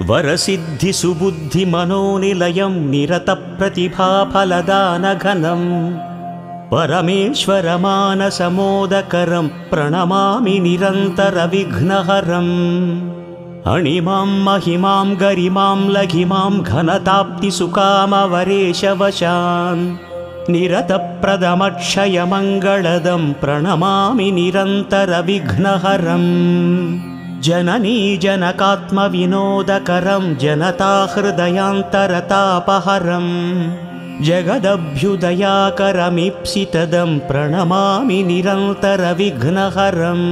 वरसिद्धिसुबुद्धिमनोनिलयं निरतप्रतिभाफलदानघनं परमेश्वरमानसमोदकरं प्रणमामि निरन्तरविघ्नहरम् अणिमां महिमां गरिमां लघिमां घनताप्तिसुकामवरेशवशान् निरतप्रदमक्षयमङ्गलदं प्रणमामि निरन्तरविघ्नहरम् जननी जनकात्मविनोदकरं जनताहृदयान्तरतापहरं जगदभ्युदयाकरमीप्सितदं प्रणमामि निरन्तरविघ्नहरम्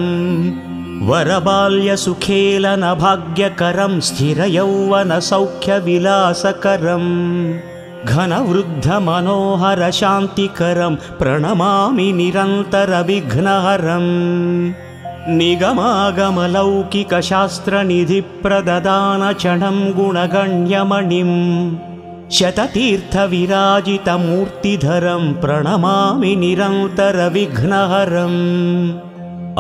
वरबाल्यसुखेलनभाग्यकरं स्थिरयौवनसौख्यविलासकरं घनवृद्धमनोहरशान्तिकरं प्रणमामि निरन्तरविघ्नहरम् निगमागमलौकिकशास्त्रनिधिप्रददानचणं गुणगण्यमणिं शततीर्थविराजितमूर्तिधरं प्रणमामि निरन्तरविघ्नहरम्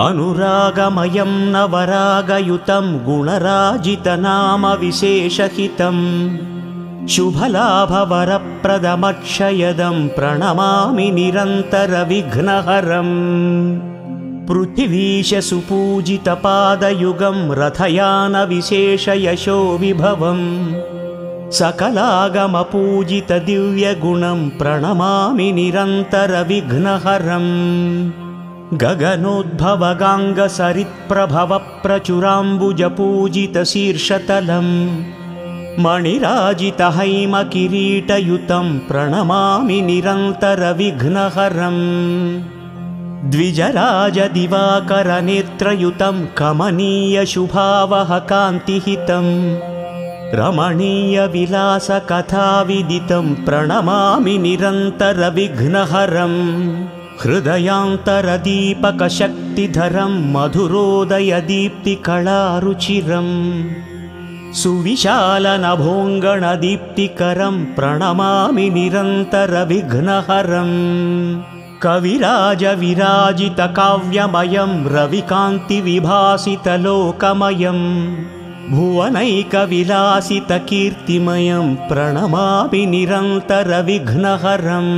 अनुरागमयं नवरागयुतं गुणराजितनामविशेषहितं शुभलाभवरप्रदमक्षयदं प्रणमामि निरन्तरविघ्नहरम् पृथिवीशसुपूजितपादयुगं रथयानविशेषयशो विभवम् सकलागमपूजितदिव्यगुणं प्रणमामि निरन्तरविघ्नहरम् गगनोद्भवगाङ्गसरित्प्रभवप्रचुराम्बुजपूजितशीर्षतलं मणिराजितहैमकिरीटयुतं प्रणमामि निरन्तरविघ्नहरम् द्विजराजदिवाकरनेत्रयुतं कमनीयशुभावहकान्तिहितं रमणीयविलासकथाविदितं प्रणमामि निरन्तरविघ्नहरम् हृदयान्तरदीपकशक्तिधरं मधुरोदयदीप्तिकलारुचिरम् सुविशालनभोङ्गणदीप्तिकरं प्रणमामि निरन्तरविघ्नहरम् कविराजविराजितकाव्यमयं रविकान्तिविभासितलोकमयं भुवनैकविलासितकीर्तिमयं प्रणमामि निरन्तरविघ्नहरम्